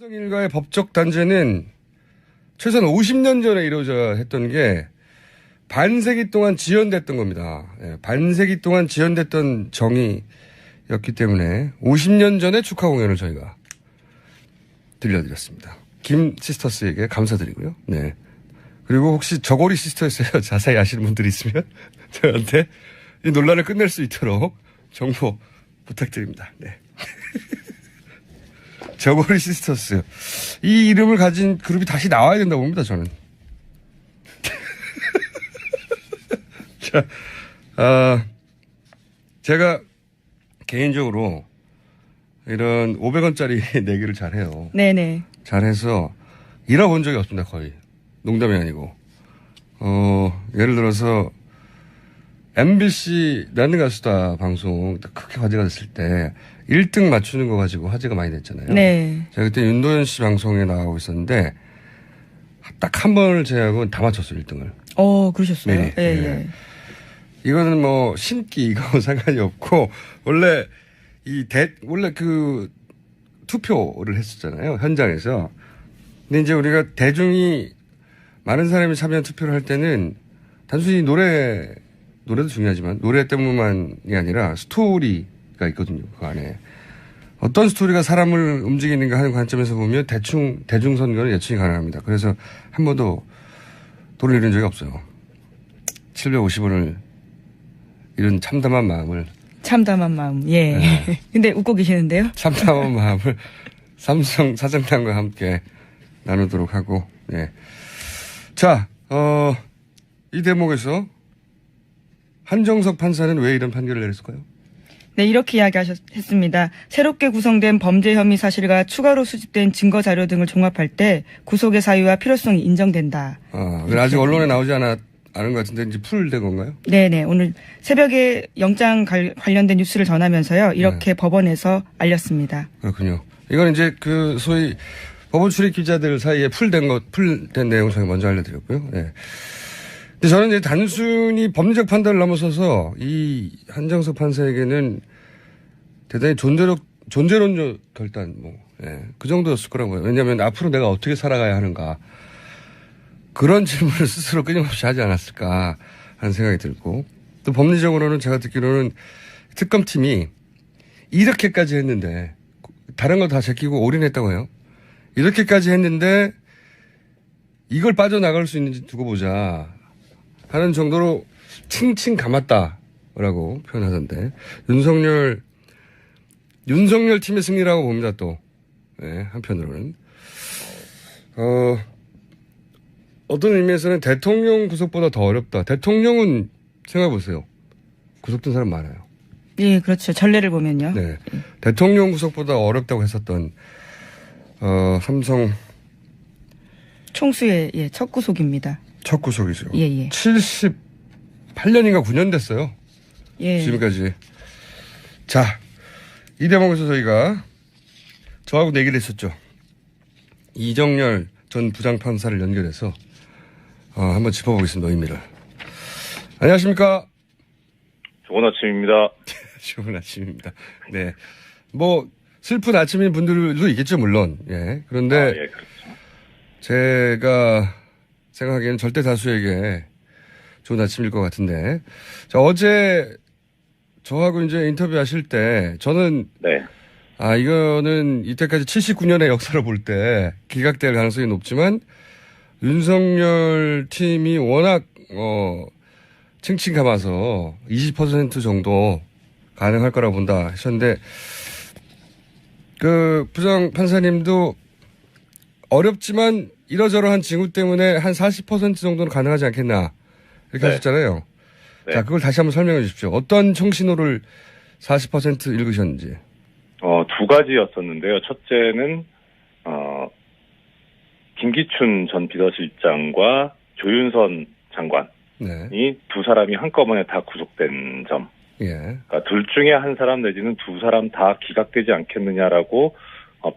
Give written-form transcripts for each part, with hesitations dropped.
삼성 일가의 법적 단죄는 최소한 50년 전에 이루어져야 했던 게 반세기 동안 지연됐던 겁니다. 예, 반세기 동안 지연됐던 정의였기 때문에 50년 전에 축하 공연을 저희가 들려드렸습니다. 김 시스터스에게 감사드리고요. 네. 그리고 혹시 저고리 시스터스에서 자세히 아시는 분들이 있으면 저한테 이 논란을 끝낼 수 있도록 정보 부탁드립니다. 네. 저고리 시스터스. 이 이름을 가진 그룹이 다시 나와야 된다고 봅니다, 저는. 자, 제가 개인적으로 이런 500원짜리 내기를 잘해요. 네네. 잘해서 잃어본 적이 없습니다, 거의. 농담이 아니고. 예를 들어서 MBC 나는 가수다 방송 크게 화제가 됐을 때 1등 맞추는 거 가지고 화제가 많이 됐잖아요. 네. 제가 그때 윤도현 씨 방송에 나가고 있었는데 딱 한 번을 제외하고 다 맞췄어요, 1등을. 그러셨어요? 네. 예, 예. 이거는 뭐 신기 이거 상관이 없고 원래 원래 그 투표를 했었잖아요, 현장에서. 근데 이제 우리가 대중이 많은 사람이 참여한 투표를 할 때는 단순히 노래도 중요하지만 노래 때문만이 아니라 스토리가 있거든요. 그 안에. 어떤 스토리가 사람을 움직이는가 하는 관점에서 보면 대중 선거는 예측이 가능합니다. 그래서 한 번도 돈을 잃은 적이 없어요. 750원을 이런 참담한 마음을. 예. 네. 근데 웃고 계시는데요? 참담한 마음을 삼성 사장단과 함께 나누도록 하고, 예. 자, 이 대목에서 한정석 판사는 왜 이런 판결을 내렸을까요? 네, 이렇게 이야기했습니다. 새롭게 구성된 범죄 혐의 사실과 추가로 수집된 증거 자료 등을 종합할 때 구속의 사유와 필요성이 인정된다. 아직 언론에 나오지 않은 것 같은데 이제 풀된 건가요? 네네. 오늘 새벽에 영장 관련된 뉴스를 전하면서요. 이렇게 법원에서 알렸습니다. 그렇군요. 이건 이제 그 소위 법원 출입 기자들 사이에 풀된 내용을 저희가 먼저 알려드렸고요. 네. 근데 저는 이제 단순히 법리적 판단을 넘어서서 이 한정석 판사에게는 대단히 존재론적 결단, 그 정도였을 거라고 해요. 왜냐하면 앞으로 내가 어떻게 살아가야 하는가. 그런 질문을 스스로 끊임없이 하지 않았을까 하는 생각이 들고, 또 법리적으로는 제가 듣기로는 특검팀이 이렇게까지 했는데, 다른 거 다 제끼고 올인했다고 해요. 이렇게까지 했는데 이걸 빠져나갈 수 있는지 두고 보자 하는 정도로 칭칭 감았다라고 표현하던데, 윤석열 팀의 승리라고 봅니다. 또 한편으로는 어떤 의미에서는 대통령 구속보다 더 어렵다. 대통령은 생각해보세요. 구속된 사람 많아요. 예, 그렇죠. 전례를 보면요. 네. 대통령 구속보다 어렵다고 했었던 삼성 총수의 첫 구속입니다. 첫 구속이죠. 예. 78년인가 9년 됐어요. 예. 지금까지. 자, 이 대목에서 저희가 저하고 내기를 했었죠. 이정열 전 부장판사를 연결해서 한번 짚어보겠습니다. 의미를. 안녕하십니까? 좋은 아침입니다. 좋은 아침입니다. 네. 뭐 슬픈 아침인 분들도 있겠죠, 물론. 예. 그런데 그렇죠. 제가 생각하기에는 절대 다수에게 좋은 아침일 것 같은데. 자, 어제 저하고 이제 인터뷰하실 때 저는 이거는 이때까지 79년의 역사를 볼 때 기각될 가능성이 높지만 윤석열 팀이 워낙 칭칭 감아서 20% 정도 가능할 거라고 본다 하셨는데, 그 부장 판사님도 어렵지만 이러저러한 징후 때문에 한 40% 정도는 가능하지 않겠나 이렇게 하셨잖아요. 네. 자, 그걸 다시 한번 설명해 주십시오. 어떤 총신호를 40% 읽으셨는지. 두 가지였었는데요. 첫째는 김기춘 전 비서실장과 조윤선 장관이 두 사람이 한꺼번에 다 구속된 점. 그러니까 둘 중에 한 사람 내지는 두 사람 다 기각되지 않겠느냐라고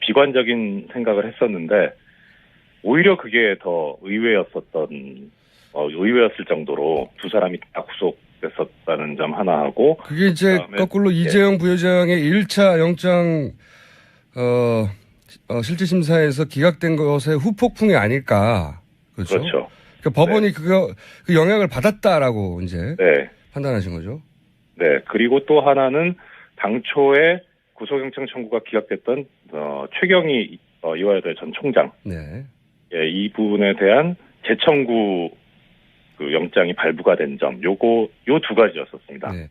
비관적인 생각을 했었는데, 오히려 그게 더 의외였을 정도로 두 사람이 다 구속됐었다는 점 하나 하고, 그게 이제 거꾸로 이재용 부회장의 1차 영장 실질 심사에서 기각된 것의 후폭풍이 아닐까. 그렇죠. 그렇죠. 그러니까 법원이 그 영향을 받았다라고 이제 네. 판단하신 거죠. 네. 그리고 또 하나는 당초에 구속영장 청구가 기각됐던 최경희 이화여대 전 총장. 네. 예, 이 부분에 대한 재청구 그 영장이 발부가 된 점, 요 두 가지였었습니다. 네.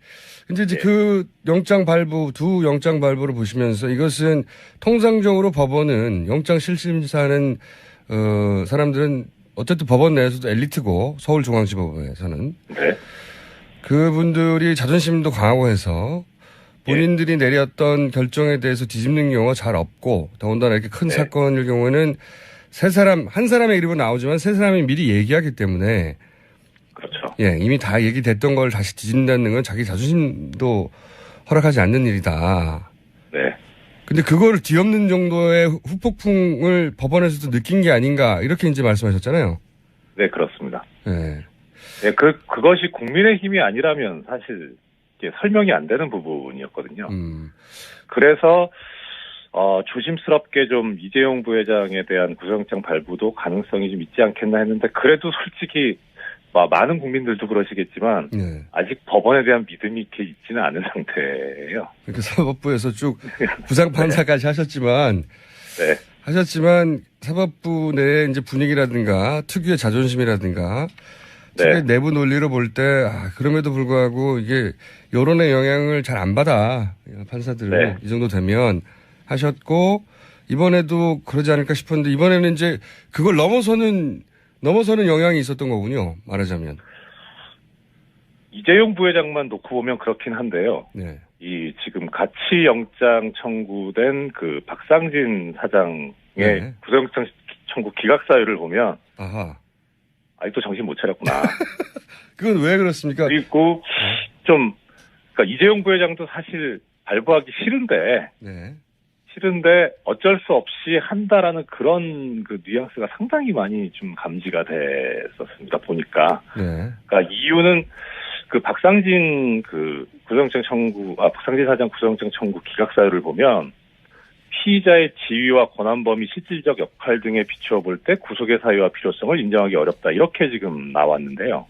근데 이제 그 두 영장 발부를 보시면서 이것은 통상적으로 법원은 영장 실심사는 사람들은 어쨌든 법원 내에서도 엘리트고 서울중앙지법에서는 네. 그분들이 자존심도 강하고 해서 본인들이 내렸던 결정에 대해서 뒤집는 경우가 잘 없고 더군다나 이렇게 큰 사건일 경우에는 한 사람의 이름은 나오지만 세 사람이 미리 얘기하기 때문에 그렇죠. 예, 이미 다 얘기됐던 걸 다시 뒤진다는 건 자기 자존심도 허락하지 않는 일이다. 네. 근데 그거를 뒤엎는 정도의 후폭풍을 법원에서도 느낀 게 아닌가 이렇게 이제 말씀하셨잖아요. 네, 그렇습니다. 네. 네, 그것이 국민의 힘이 아니라면 사실 이게 설명이 안 되는 부분이었거든요. 그래서 조심스럽게 좀 이재용 부회장에 대한 구속영장 발부도 가능성이 좀 있지 않겠나 했는데 그래도 솔직히 많은 국민들도 그러시겠지만 아직 법원에 대한 믿음이 이렇게 있지는 않은 상태예요. 그러니까 사법부에서 쭉 부장판사까지 하셨지만 사법부 내의 이제 분위기라든가 특유의 자존심이라든가 특유의 내부 논리로 볼 때 그럼에도 불구하고 이게 여론의 영향을 잘 안 받아 판사들은 이 정도 되면 하셨고 이번에도 그러지 않을까 싶었는데 이번에는 이제 그걸 넘어서는 영향이 있었던 거군요. 말하자면. 이재용 부회장만 놓고 보면 그렇긴 한데요. 네. 이 지금 같이 영장 청구된 그 박상진 사장의 구속영장 청구 기각 사유를 보면 아직도 정신 못 차렸구나. 그건 왜 그렇습니까? 그리고 그러니까 이재용 부회장도 사실 발부하기 싫은데 어쩔 수 없이 한다라는 그런 그 뉘앙스가 상당히 많이 좀 감지가 됐었습니다. 보니까. 그러니까 이유는 그 박상진 박상진 사장 구속영장 청구 기각 사유를 보면 피의자의 지위와 권한 범위, 실질적 역할 등에 비추어 볼 때 구속의 사유와 필요성을 인정하기 어렵다. 이렇게 지금 나왔는데요.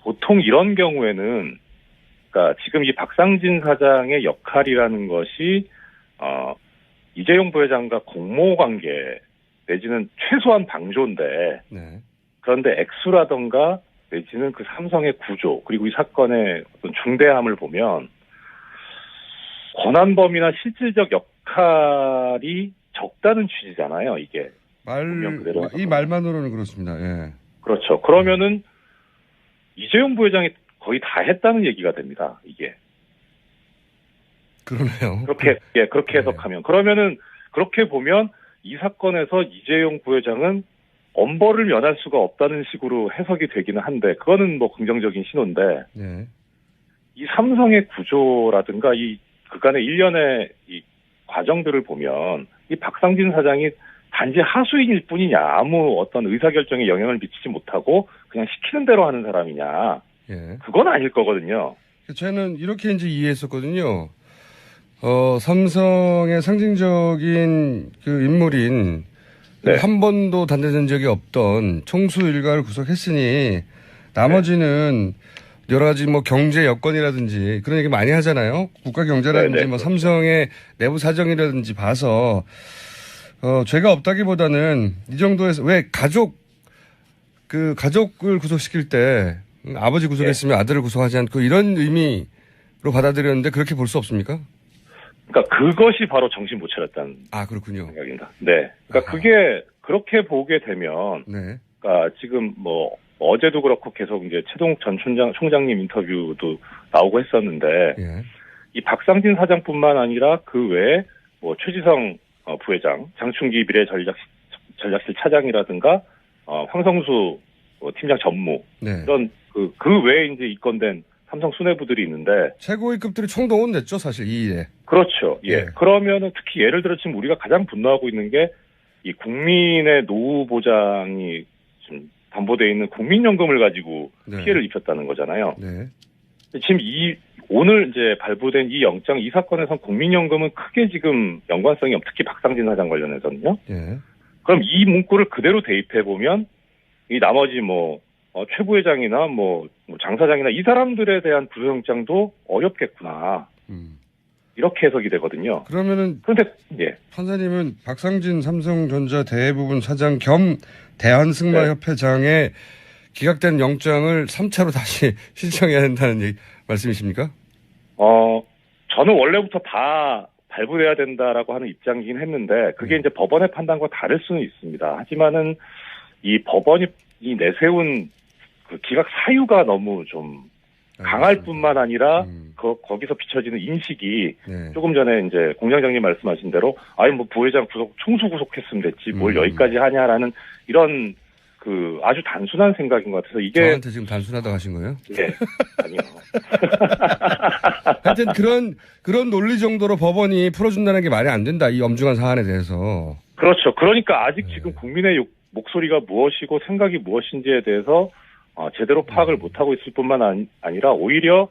보통 이런 경우에는 그러니까 지금 이 박상진 사장의 역할이라는 것이 이재용 부회장과 공모 관계 내지는 최소한 방조인데 그런데 액수라던가 내지는 그 삼성의 구조 그리고 이 사건의 어떤 중대함을 보면 권한 범위나 실질적 역할이 적다는 취지잖아요. 이게 이 말만으로는 그렇습니다. 예. 그렇죠. 그러면은 이재용 부회장이 거의 다 했다는 얘기가 됩니다. 이게. 그러네요. 그렇게 해석하면. 그러면은, 그렇게 보면, 이 사건에서 이재용 부회장은 엄벌을 면할 수가 없다는 식으로 해석이 되기는 한데, 그거는 뭐 긍정적인 신호인데, 이 삼성의 구조라든가, 이 그간의 일련의 이 과정들을 보면, 이 박상진 사장이 단지 하수인일 뿐이냐, 아무 어떤 의사결정에 영향을 미치지 못하고, 그냥 시키는 대로 하는 사람이냐, 그건 아닐 거거든요. 저는 이렇게 이제 이해했었거든요. 삼성의 상징적인 그 인물인 한 번도 단대된 적이 없던 총수 일가를 구속했으니 나머지는 여러 가지 뭐 경제 여건이라든지 그런 얘기 많이 하잖아요. 국가 경제라든지 뭐 삼성의 내부 사정이라든지 봐서 죄가 없다기보다는 이 정도에서 왜 가족을 구속시킬 때 아버지 구속했으면 아들을 구속하지 않고 이런 의미로 받아들였는데 그렇게 볼 수 없습니까? 그러니까 그것이 바로 정신 못 차렸다는 그렇군요. 생각입니다. 네. 그러니까 그게 그렇게 보게 되면 그러니까 지금 뭐 어제도 그렇고 계속 이제 최동욱 전 총장님 인터뷰도 나오고 했었는데 이 박상진 사장뿐만 아니라 그 외에 뭐 최지성 부회장, 장충기 미래전략실 차장이라든가 황성수 팀장 전무 이런 그 외에 이제 입건된 삼성 수뇌부들이 있는데 최고위급들이 총동원됐죠, 사실 이 일에. 그렇죠. 그러면은 특히 예를 들어 지금 우리가 가장 분노하고 있는 게 이 국민의 노후 보장이 지금 담보되어 있는 국민연금을 가지고 피해를 입혔다는 거잖아요. 지금 이 오늘 이제 발부된 이 영장, 이 사건에선 국민연금은 크게 지금 연관성이 특히 박상진 사장 관련해서는요. 예. 그럼 이 문구를 그대로 대입해 보면 이 나머지 최 부회장이나 장 사장이나 이 사람들에 대한 구속영장도 어렵겠구나. 이렇게 해석이 되거든요. 그러면은 그런데 예. 판사님은 박상진 삼성전자 대부분 사장 겸 대한승마협회장의 기각된 영장을 3차로 다시 신청해야 된다는 말씀이십니까? 저는 원래부터 다 발부돼야 된다라고 하는 입장이긴 했는데 그게 이제 법원의 판단과 다를 수는 있습니다. 하지만은 이 법원이 내세운 그 기각 사유가 너무 좀 강할 뿐만 아니라 거기서 비춰지는 인식이 조금 전에 이제 공장장님 말씀하신 대로 부회장 총수 구속했으면 됐지 뭘 여기까지 하냐라는 이런 그 아주 단순한 생각인 것 같아서 이게 저한테 지금 단순하다고 하신 거예요? 네, 아니요. 하여튼 그런 논리 정도로 법원이 풀어준다는 게 말이 안 된다. 이 엄중한 사안에 대해서. 그렇죠. 그러니까 아직 지금 국민의 목소리가 무엇이고 생각이 무엇인지에 대해서 제대로 파악을 못하고 있을 뿐만 아니라 오히려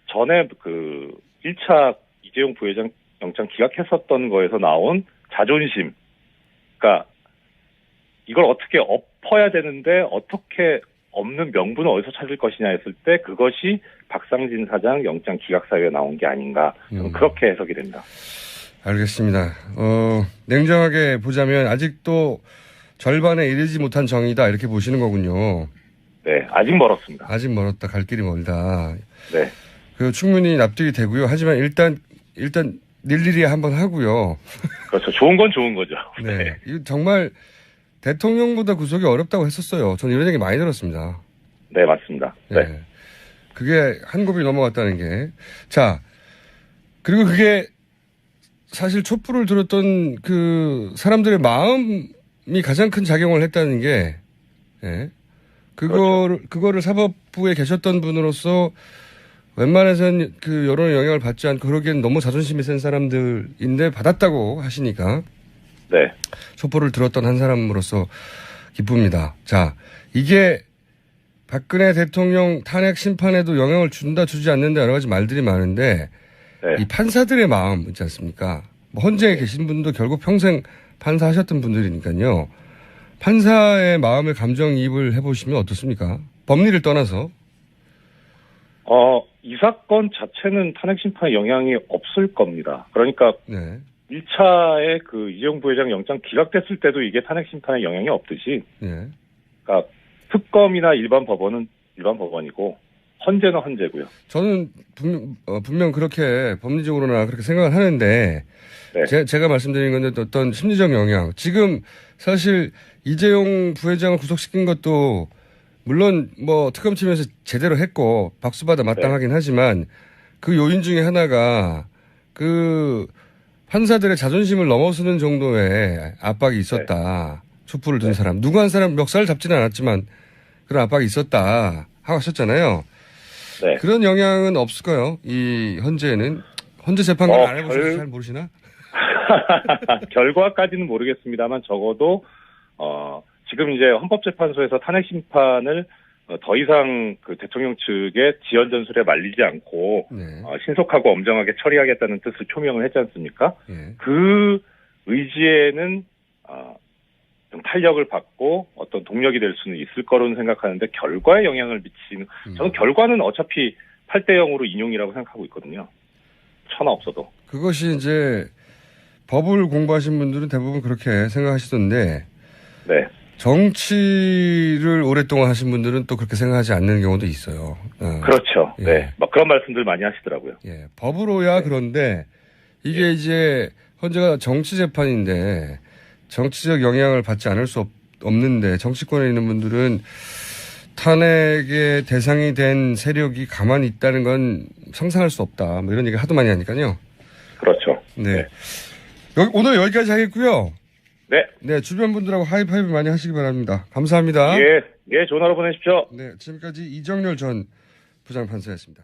전에 그 1차 이재용 부회장 영장 기각했었던 거에서 나온 자존심. 그러니까 이걸 어떻게 엎어야 되는데 어떻게 없는 명분을 어디서 찾을 것이냐 했을 때 그것이 박상진 사장 영장 기각 사유에 나온 게 아닌가. 그렇게 해석이 됩니다. 알겠습니다. 냉정하게 보자면 아직도 절반에 이르지 못한 정의다 이렇게 보시는 거군요. 네, 아직 멀었습니다. 아직 멀었다. 갈 길이 멀다. 네. 충분히 납득이 되고요. 하지만 일단 일일이 한번 하고요. 그렇죠. 좋은 건 좋은 거죠. 네. 이거 정말 대통령보다 구속이 어렵다고 했었어요. 저는 이런 얘기 많이 들었습니다. 네, 맞습니다. 네. 그게 한 곱이 넘어갔다는 게. 자, 그리고 그게 사실 촛불을 들었던 그 사람들의 마음이 가장 큰 작용을 했다는 게, 그거를 사법부에 계셨던 분으로서 웬만해서는 그 여론의 영향을 받지 않고 그러기엔 너무 자존심이 센 사람들인데 받았다고 하시니까. 네. 촛불을 들었던 한 사람으로서 기쁩니다. 자, 이게 박근혜 대통령 탄핵 심판에도 영향을 준다 주지 않는다 여러 가지 말들이 많은데 이 판사들의 마음 있지 않습니까? 헌재에 계신 분도 결국 평생 판사 하셨던 분들이니까요. 판사의 마음을 감정이입을 해보시면 어떻습니까? 법리를 떠나서. 이 사건 자체는 탄핵 심판에 영향이 없을 겁니다. 그러니까 1차에 그 이재용 부회장 영장 기각됐을 때도 이게 탄핵 심판에 영향이 없듯이 그러니까 특검이나 일반 법원은 일반 법원이고 헌재는 헌재고요. 저는 분명 그렇게 법리적으로나 그렇게 생각을 하는데 제가 말씀드린 건데 어떤 심리적 영향. 지금 사실 이재용 부회장을 구속시킨 것도 물론 특검팀에서 제대로 했고 박수받아 마땅하긴 하지만 그 요인 중에 하나가 그 판사들의 자존심을 넘어서는 정도의 압박이 있었다. 촛불을 든 사람. 누구 한 사람 멱살을 잡지는 않았지만 그런 압박이 있었다 하고 하셨잖아요. 그런 영향은 없을까요? 이 헌재는. 헌재 재판관 안 해보셔서 잘 모르시나? 결과까지는 모르겠습니다만 적어도 지금 이제 헌법재판소에서 탄핵 심판을 더 이상 그 대통령 측의 지연 전술에 말리지 않고 신속하고 엄정하게 처리하겠다는 뜻을 표명을 했지 않습니까? 그 의지에는 좀 탄력을 받고 어떤 동력이 될 수는 있을 거로는 생각하는데 결과에 영향을 미치는 저는 결과는 어차피 8대 0으로 인용이라고 생각하고 있거든요. 천하 없어도. 그것이 이제 법을 공부하신 분들은 대부분 그렇게 생각하시던데 정치를 오랫동안 하신 분들은 또 그렇게 생각하지 않는 경우도 있어요. 그렇죠. 막 그런 말씀들 많이 하시더라고요. 법으로야 그런데 이게 이제 헌재가 정치 재판인데 정치적 영향을 받지 않을 수 없는데 정치권에 있는 분들은 탄핵의 대상이 된 세력이 가만히 있다는 건 상상할 수 없다. 이런 얘기 하도 많이 하니까요. 그렇죠. 오늘 여기까지 하겠고요. 네. 주변 분들하고 하이파이브 많이 하시기 바랍니다. 감사합니다. 좋은 하루 보내십시오. 지금까지 이정렬 전 부장판사였습니다.